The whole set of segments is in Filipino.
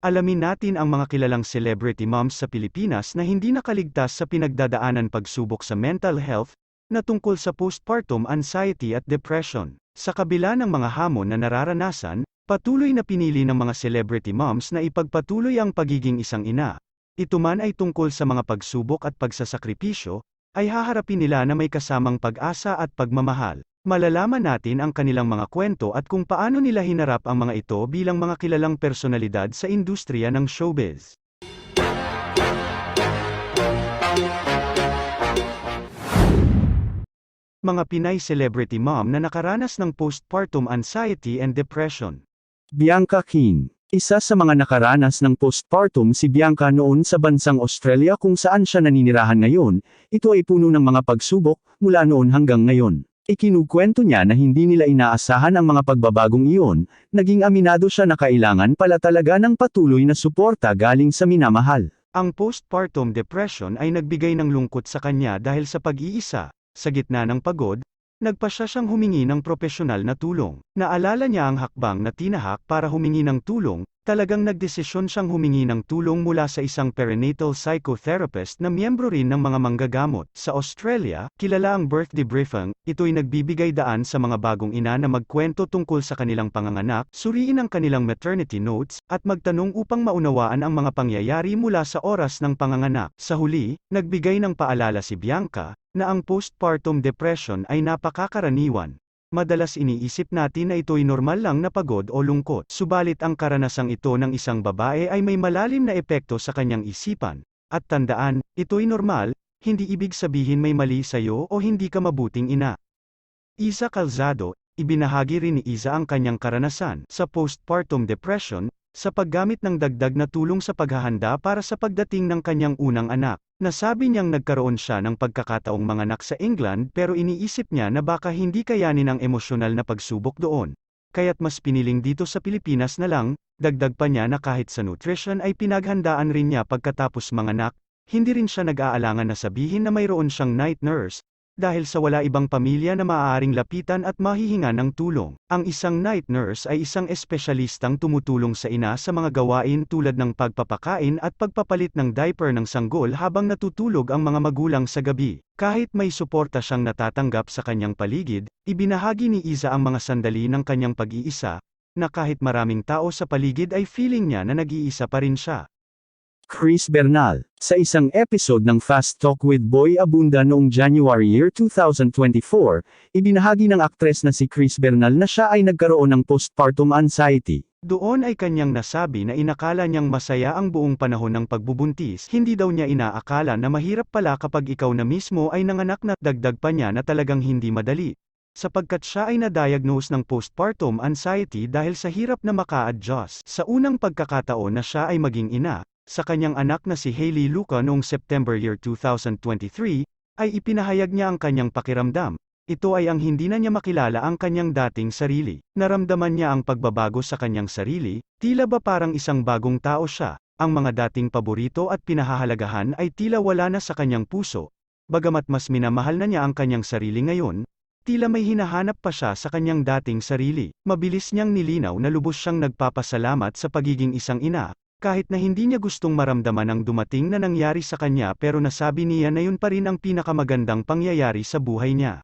Alamin natin ang mga kilalang celebrity moms sa Pilipinas na hindi nakaligtas sa pinagdadaanan pagsubok sa mental health, na tungkol sa postpartum anxiety at depression. Sa kabila ng mga hamon na nararanasan, patuloy na pinili ng mga celebrity moms na ipagpatuloy ang pagiging isang ina. Ito man ay tungkol sa mga pagsubok at pagsasakripisyo, ay haharapin nila na may kasamang pag-asa at pagmamahal. Malalaman natin ang kanilang mga kwento at kung paano nila hinarap ang mga ito bilang mga kilalang personalidad sa industriya ng showbiz. Mga Pinay celebrity mom na nakaranas ng postpartum anxiety and depression. Bianca King. Isa sa mga nakaranas ng postpartum si Bianca noon sa bansang Australia kung saan siya naninirahan ngayon. Ito ay puno ng mga pagsubok, mula noon hanggang ngayon. Ikinukwento niya na hindi nila inaasahan ang mga pagbabagong iyon, naging aminado siya na kailangan pala talaga ng patuloy na suporta galing sa minamahal. Ang postpartum depression ay nagbigay ng lungkot sa kanya dahil sa pag-iisa. Sa gitna ng pagod, nagpasya siyang humingi ng propesyonal na tulong. Naalala niya ang hakbang na tinahak para humingi ng tulong, talagang nagdesisyon siyang humingi ng tulong mula sa isang perinatal psychotherapist na miyembro rin ng mga manggagamot. Sa Australia, kilala ang birthday briefing, ito'y nagbibigay daan sa mga bagong ina na magkwento tungkol sa kanilang panganganak, suriin ang kanilang maternity notes, at magtanong upang maunawaan ang mga pangyayari mula sa oras ng panganganak. Sa huli, nagbigay ng paalala si Bianca, na ang postpartum depression ay napakakaraniwan. Madalas iniisip natin na ito'y normal lang na pagod o lungkot. Subalit ang karanasang ito ng isang babae ay may malalim na epekto sa kanyang isipan. At tandaan, ito'y normal, hindi ibig sabihin may mali sa'yo o hindi ka mabuting ina. Iza Calzado, ibinahagi rin ni Iza ang kanyang karanasan sa postpartum depression, sa paggamit ng dagdag na tulong sa paghahanda para sa pagdating ng kanyang unang anak. Nasabi niyang nagkaroon siya ng pagkakataong manganak sa England pero iniisip niya na baka hindi kayanin ang emosyonal na pagsubok doon. Kaya't mas piniling dito sa Pilipinas na lang, dagdag pa niya na kahit sa nutrition ay pinaghandaan rin niya pagkatapos manganak, hindi rin siya nag-aalangan na sabihin na mayroon siyang night nurse, dahil sa wala ibang pamilya na maaaring lapitan at mahihinga ng tulong. Ang isang night nurse ay isang espesyalistang tumutulong sa ina sa mga gawain tulad ng pagpapakain at pagpapalit ng diaper ng sanggol habang natutulog ang mga magulang sa gabi. Kahit may suporta siyang natatanggap sa kanyang paligid, ibinahagi ni Iza ang mga sandali ng kanyang pag-iisa, na kahit maraming tao sa paligid ay feeling niya na nag-iisa pa rin siya. Chris Bernal. Sa isang episode ng Fast Talk with Boy Abunda noong January year 2024, ibinahagi ng aktres na si Chris Bernal na siya ay nagkaroon ng postpartum anxiety. Doon ay kanyang nasabi na inakala niyang masaya ang buong panahon ng pagbubuntis. Hindi daw niya inaakala na mahirap pala kapag ikaw na mismo ay nanganak na. Dagdag pa niya na talagang hindi madali. Sapagkat siya ay na-diagnose ng postpartum anxiety dahil sa hirap na maka-adjust. Sa unang pagkakataon na siya ay maging ina, sa kanyang anak na si Hailey Luca noong September year 2023, ay ipinahayag niya ang kanyang pakiramdam. Ito ay ang hindi na niya makilala ang kanyang dating sarili. Naramdaman niya ang pagbabago sa kanyang sarili, tila ba parang isang bagong tao siya. Ang mga dating paborito at pinahahalagahan ay tila wala na sa kanyang puso. Bagamat mas minamahal na niya ang kanyang sarili ngayon, tila may hinahanap pa siya sa kanyang dating sarili. Mabilis niyang nilinaw na lubos siyang nagpapasalamat sa pagiging isang ina. Kahit na hindi niya gustong maramdaman ang dumating na nangyari sa kanya pero nasabi niya na yun pa rin ang pinakamagandang pangyayari sa buhay niya.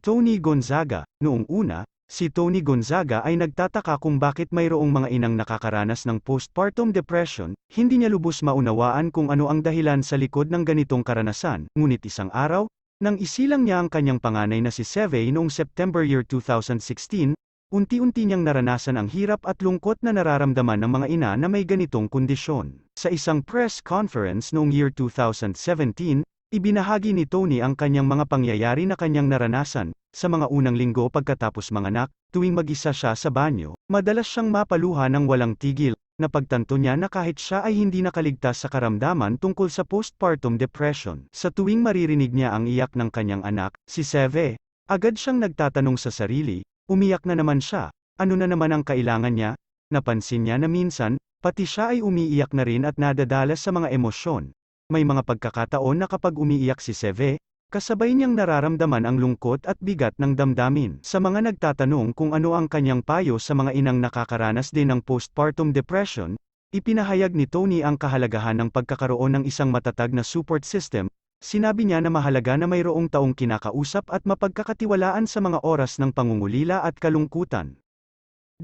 Tony Gonzaga. Noong una, si Tony Gonzaga ay nagtataka kung bakit mayroong mga inang nakakaranas ng postpartum depression, hindi niya lubos maunawaan kung ano ang dahilan sa likod ng ganitong karanasan. Ngunit isang araw, nang isilang niya ang kanyang panganay na si Seve noong September year 2016, unti-unti niyang naranasan ang hirap at lungkot na nararamdaman ng mga ina na may ganitong kondisyon. Sa isang press conference noong year 2017, ibinahagi ni Tony ang kanyang mga pangyayari na kanyang naranasan. Sa mga unang linggo pagkatapos manganak, tuwing mag-isa siya sa banyo, madalas siyang mapaluha ng walang tigil. Napagtanto niya na kahit siya ay hindi nakaligtas sa karamdaman tungkol sa postpartum depression. Sa tuwing maririnig niya ang iyak ng kanyang anak, si Seve, agad siyang nagtatanong sa sarili, umiyak na naman siya, ano na naman ang kailangan niya? Napansin niya na minsan, pati siya ay umiiyak na rin at nadadalas sa mga emosyon. May mga pagkakataon na kapag umiiyak si Seve, kasabay niyang nararamdaman ang lungkot at bigat ng damdamin. Sa mga nagtatanong kung ano ang kanyang payo sa mga inang nakakaranas din ng postpartum depression, Ipinahayag ni Tony ang kahalagahan ng pagkakaroon ng isang matatag na support system. Sinabi niya na mahalaga na mayroong taong kinakausap at mapagkakatiwalaan sa mga oras ng pangungulila at kalungkutan.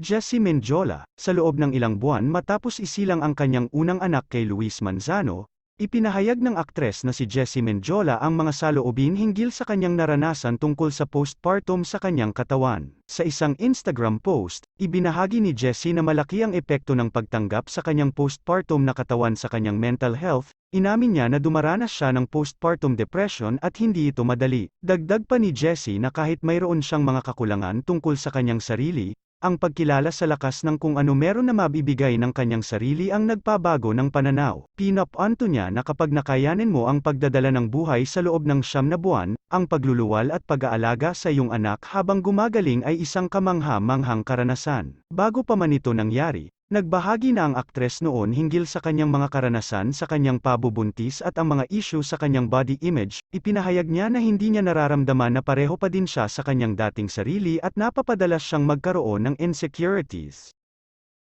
Jessie Mendiola, sa loob ng ilang buwan matapos isilang ang kanyang unang anak kay Luis Manzano, ipinahayag ng aktres na si Jessie Mendiola ang mga saloobin hinggil sa kanyang naranasan tungkol sa postpartum sa kanyang katawan. Sa isang Instagram post, ibinahagi ni Jessie na malaki ang epekto ng pagtanggap sa kanyang postpartum na katawan sa kanyang mental health. Inamin niya na dumaranas siya ng postpartum depression at hindi ito madali. Dagdag pa ni Jessie na kahit mayroon siyang mga kakulangan tungkol sa kanyang sarili, ang pagkilala sa lakas ng kung ano meron na mabibigay ng kanyang sarili ang nagpabago ng pananaw. Pinop-onto niya na kapag nakayanin mo ang pagdadala ng buhay sa loob ng 9 na buwan, ang pagluluwal at pag-aalaga sa iyong anak habang gumagaling ay isang kamangha-manghang karanasan. Bago pa man ito nangyari, nagbahagi na ang aktres noon hinggil sa kanyang mga karanasan sa kanyang pabubuntis at ang mga issue sa kanyang body image. Ipinahayag niya na hindi niya nararamdaman na pareho pa din siya sa kanyang dating sarili at napapadalas siyang magkaroon ng insecurities.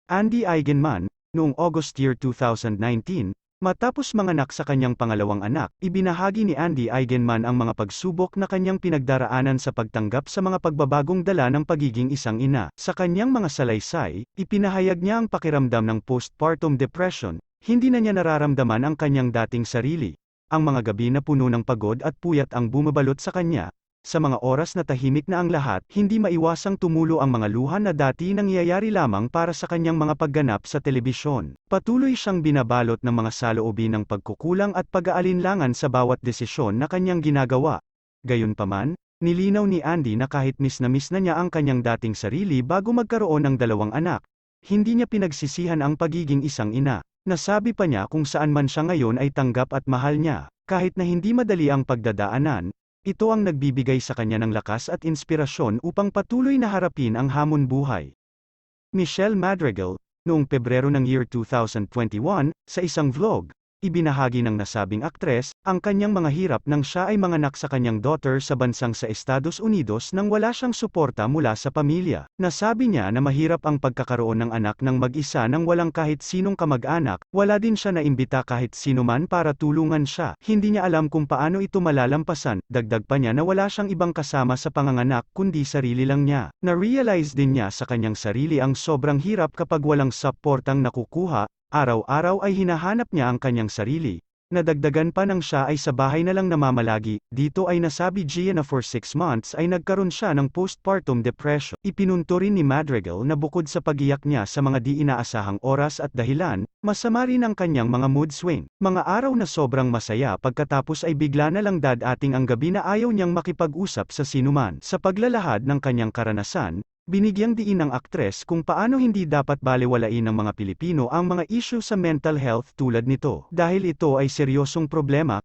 Andy Eigenman, noong August year 2019, matapos manganak sa kanyang pangalawang anak, ibinahagi ni Andy Eigenman ang mga pagsubok na kanyang pinagdaraanan sa pagtanggap sa mga pagbabagong dala ng pagiging isang ina. Sa kanyang mga salaysay, ipinahayag niya ang pakiramdam ng postpartum depression. Hindi na niya nararamdaman ang kanyang dating sarili. Ang mga gabi na puno ng pagod at puyat ang bumabalot sa kanya. Sa mga oras na tahimik na ang lahat, hindi maiwasang tumulo ang mga luha na dati nangyayari lamang para sa kanyang mga pagganap sa telebisyon. Patuloy siyang binabalot ng mga saloobin ng pagkukulang at pag-aalinlangan sa bawat desisyon na kanyang ginagawa. Gayunpaman, nilinaw ni Andy na kahit miss na niya ang kanyang dating sarili bago magkaroon ng 2 anak, hindi niya pinagsisihan ang pagiging isang ina. Nasabi pa niya kung saan man siya ngayon ay tanggap at mahal niya, kahit na hindi madali ang pagdadaanan. Ito ang nagbibigay sa kanya ng lakas at inspirasyon upang patuloy na harapin ang hamon buhay. Michelle Madrigal, noong Pebrero ng year 2021, sa isang vlog, ibinahagi ng nasabing aktres, ang kanyang mga hirap nang siya ay manganak sa kanyang daughter sa bansang sa Estados Unidos nang wala siyang suporta mula sa pamilya. Nasabi niya na mahirap ang pagkakaroon ng anak ng mag-isa nang walang kahit sinong kamag-anak, wala din siya naimbita kahit sino man para tulungan siya. Hindi niya alam kung paano ito malalampasan. Dagdag pa niya na wala siyang ibang kasama sa panganganak kundi sarili lang niya. Na-realize din niya sa kanyang sarili ang sobrang hirap kapag walang suportang nakukuha. Araw-araw ay hinahanap niya ang kanyang sarili. Nadagdagan pa nang siya ay sa bahay na lang namamalagi. Dito ay nasabi Gia na for 6 months ay nagkaroon siya ng postpartum depression. Ipinunto rin ni Madrigal na bukod sa pagiyak niya sa mga di inaasahang oras at dahilan, masama rin ang kanyang mga mood swing. Mga araw na sobrang masaya pagkatapos ay bigla na lang dadating ang gabi na ayaw niyang makipag-usap sa sinuman. Sa paglalahad ng kanyang karanasan, binigyang diin ng aktres kung paano hindi dapat balewalain ng mga Pilipino ang mga issue sa mental health tulad nito, dahil ito ay seryosong problema.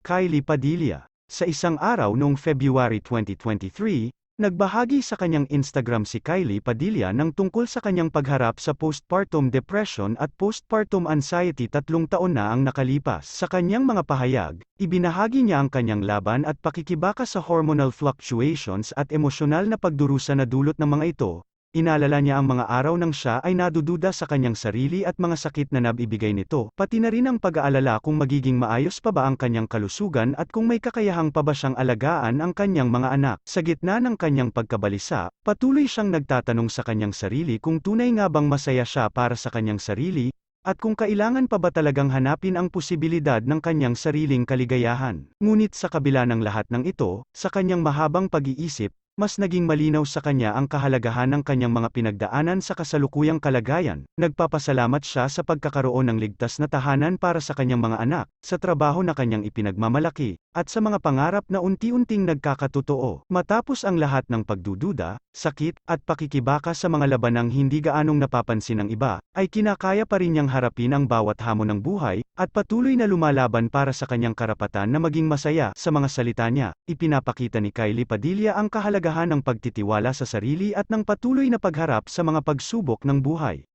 Kylie Padilla, sa isang araw noong February 2023, nagbahagi sa kanyang Instagram si Kylie Padilla ng tungkol sa kanyang pagharap sa postpartum depression at postpartum anxiety. 3 taon na ang nakalipas. Sa kanyang mga pahayag, ibinahagi niya ang kanyang laban at pakikibaka sa hormonal fluctuations at emosyonal na pagdurusa na dulot ng mga ito. Inalala niya ang mga araw nang siya ay nadududa sa kanyang sarili at mga sakit na nabibigay nito, pati na rin ang pag-aalala kung magiging maayos pa ba ang kanyang kalusugan at kung may kakayahang pa ba siyang alagaan ang kanyang mga anak. Sa gitna ng kanyang pagkabalisa, patuloy siyang nagtatanong sa kanyang sarili kung tunay nga bang masaya siya para sa kanyang sarili, at kung kailangan pa ba talagang hanapin ang posibilidad ng kanyang sariling kaligayahan. Ngunit sa kabila ng lahat ng ito, sa kanyang mahabang pag-iisip, mas naging malinaw sa kanya ang kahalagahan ng kanyang mga pinagdaanan sa kasalukuyang kalagayan. Nagpapasalamat siya sa pagkakaroon ng ligtas na tahanan para sa kanyang mga anak, sa trabaho na kanyang ipinagmamalaki, at sa mga pangarap na unti-unting nagkakatotoo. Matapos ang lahat ng pagdududa, sakit, at pakikibaka sa mga labanang hindi gaanong napapansin ng iba, ay kinakaya pa rin niyang harapin ang bawat hamon ng buhay, at patuloy na lumalaban para sa kanyang karapatan na maging masaya. Sa mga salita niya, ipinapakita ni Kylie Padilla ang kahalagahan ng pagtitiwala sa sarili at ng patuloy na pagharap sa mga pagsubok ng buhay.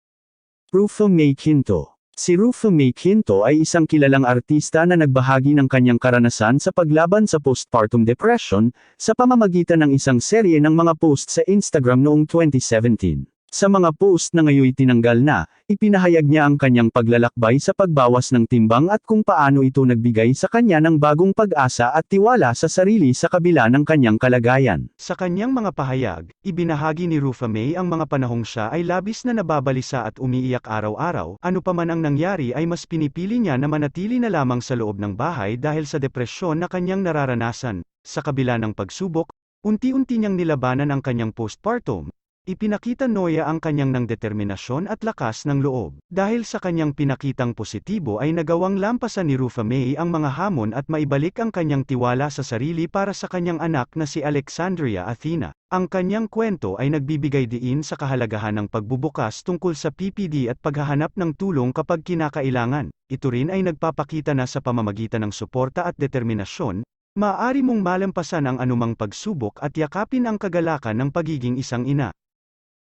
Rufo May Quinto. Si Rufo May Quinto ay isang kilalang artista na nagbahagi ng kanyang karanasan sa paglaban sa postpartum depression, sa pamamagitan ng isang serye ng mga post sa Instagram noong 2017. Sa mga post na ngayoy tinanggal na, ipinahayag niya ang kanyang paglalakbay sa pagbawas ng timbang at kung paano ito nagbigay sa kanya ng bagong pag-asa at tiwala sa sarili sa kabila ng kanyang kalagayan. Sa kanyang mga pahayag, ibinahagi ni Rufa May ang mga panahong siya ay labis na nababalisa at umiiyak araw-araw, ano pa man ang nangyari ay mas pinipili niya na manatili na lamang sa loob ng bahay dahil sa depresyon na kanyang nararanasan. Sa kabila ng pagsubok, unti-unti niyang nilabanan ang kanyang postpartum. Ipinakita Noya ang kanyang ng determinasyon at lakas ng loob. Dahil sa kanyang pinakitang positibo ay nagawang lampasan ni Rufa May ang mga hamon at maibalik ang kanyang tiwala sa sarili para sa kanyang anak na si Alexandria Athena. Ang kanyang kwento ay nagbibigay diin sa kahalagahan ng pagbubukas tungkol sa PPD at paghahanap ng tulong kapag kinakailangan. Ito rin ay nagpapakita na sa pamamagitan ng suporta at determinasyon, maaari mong malampasan ang anumang pagsubok at yakapin ang kagalakan ng pagiging isang ina.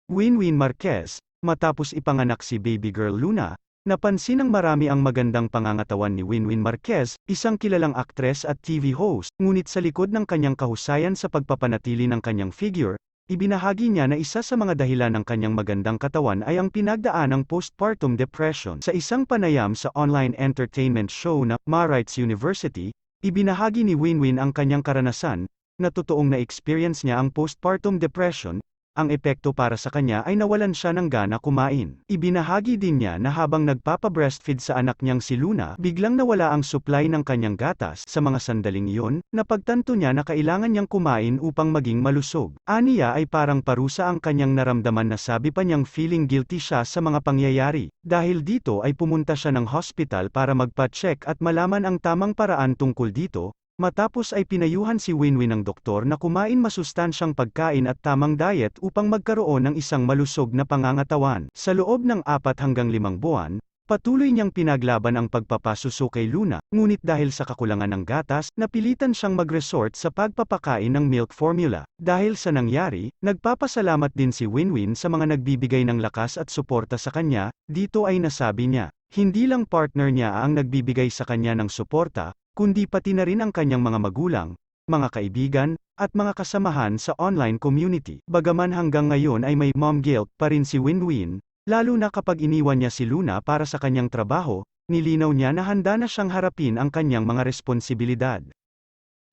Winwin Marquez, matapos ipanganak si baby girl Luna, napansin ng marami ang magandang pangangatawan ni Winwin Marquez, isang kilalang aktres at TV host, ngunit sa likod ng kanyang kahusayan sa pagpapanatili ng kanyang figure, ibinahagi niya na isa sa mga dahilan ng kanyang magandang katawan ay ang pinagdaanang postpartum depression. Sa isang panayam sa online entertainment show na Ma-Rights University, ibinahagi ni Winwin ang kanyang karanasan, na totoong na-experience niya ang postpartum depression. Ang epekto para sa kanya ay nawalan siya ng gana kumain. Ibinahagi din niya na habang nagpapa-breastfeed sa anak niyang si Luna, biglang nawala ang supply ng kanyang gatas. Sa mga sandaling iyon, napagtanto niya na kailangan niyang kumain upang maging malusog. Aniya ay parang parusa ang kanyang naramdaman na sabi pa niyang feeling guilty siya sa mga pangyayari. Dahil dito ay pumunta siya ng hospital para magpa-check at malaman ang tamang paraan tungkol dito. Matapos ay pinayuhan si Winwin ng doktor na kumain masustansyang pagkain at tamang diet upang magkaroon ng isang malusog na pangangatawan. Sa loob ng 4 hanggang 5 buwan, patuloy niyang pinaglaban ang pagpapasuso kay Luna, ngunit dahil sa kakulangan ng gatas, napilitan siyang mag-resort sa pagpapakain ng milk formula. Dahil sa nangyari, nagpapasalamat din si Winwin sa mga nagbibigay ng lakas at suporta sa kanya. Dito ay nasabi niya, hindi lang partner niya ang nagbibigay sa kanya ng suporta, kundi pati na rin ang kanyang mga magulang, mga kaibigan, at mga kasamahan sa online community. Bagaman hanggang ngayon ay may mom guilt pa rin si Winwin, lalo na kapag iniwan niya si Luna para sa kanyang trabaho, nilinaw niya na handa na siyang harapin ang kanyang mga responsibilidad.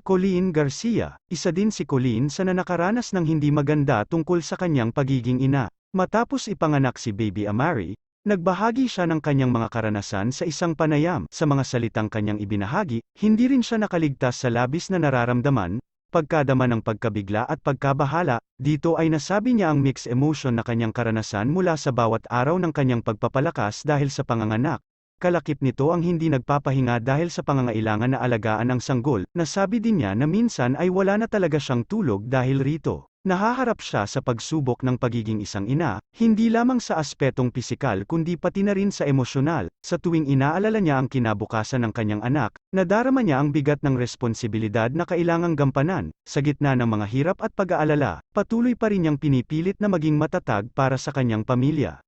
Colleen Garcia, isa din si Colleen sa nakaranas ng hindi maganda tungkol sa kanyang pagiging ina. Matapos ipanganak si baby Amari, nagbahagi siya ng kanyang mga karanasan sa isang panayam. Sa mga salitang kanyang ibinahagi, hindi rin siya nakaligtas sa labis na nararamdaman, pagkadama ng pagkabigla at pagkabahala. Dito ay nasabi niya ang mixed emotion na kanyang karanasan mula sa bawat araw ng kanyang pagpapalakas dahil sa panganganak. Kalakip nito ang hindi nagpapahinga dahil sa pangangailangan na alagaan ang sanggol. Nasabi din niya na minsan ay wala na talaga siyang tulog dahil rito. Nahaharap siya sa pagsubok ng pagiging isang ina, hindi lamang sa aspetong pisikal kundi pati na rin sa emosyonal. Sa tuwing inaalala niya ang kinabukasan ng kanyang anak, nadarama niya ang bigat ng responsibilidad na kailangang gampanan. Sa gitna ng mga hirap at pag-aalala, patuloy pa rin niyang pinipilit na maging matatag para sa kanyang pamilya.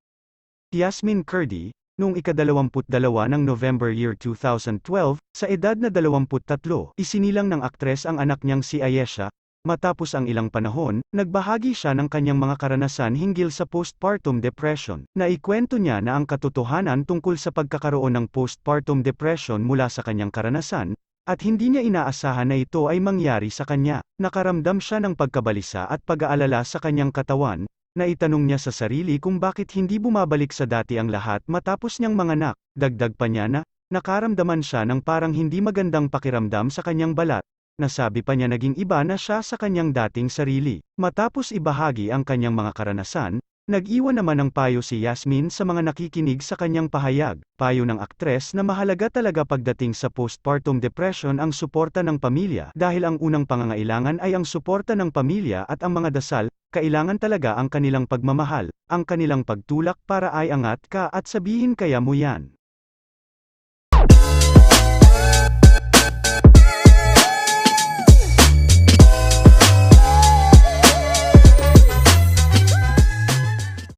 Yasmin Curdy, noong ika-22 ng November year 2012, sa edad na 23, isinilang ng aktres ang anak niyang si Ayesha. Matapos ang ilang panahon, nagbahagi siya ng kanyang mga karanasan hinggil sa postpartum depression. Naikwento niya na ang katotohanan tungkol sa pagkakaroon ng postpartum depression mula sa kanyang karanasan, at hindi niya inaasahan na ito ay mangyari sa kanya. Nakaramdam siya ng pagkabalisa at pag-aalala sa kanyang katawan. Naitanong niya sa sarili kung bakit hindi bumabalik sa dati ang lahat matapos niyang manganak. Dagdag pa niya na, nakaramdaman siya ng parang hindi magandang pakiramdam sa kanyang balat. Nasabi pa niya naging iba na siya sa kanyang dating sarili. Matapos ibahagi ang kanyang mga karanasan, nag-iwan naman ng payo si Yasmin sa mga nakikinig sa kanyang pahayag. Payo ng aktres na mahalaga talaga pagdating sa postpartum depression ang suporta ng pamilya. Dahil ang unang pangangailangan ay ang suporta ng pamilya at ang mga dasal, kailangan talaga ang kanilang pagmamahal, ang kanilang pagtulak para ay angat ka at sabihin kaya mo yan.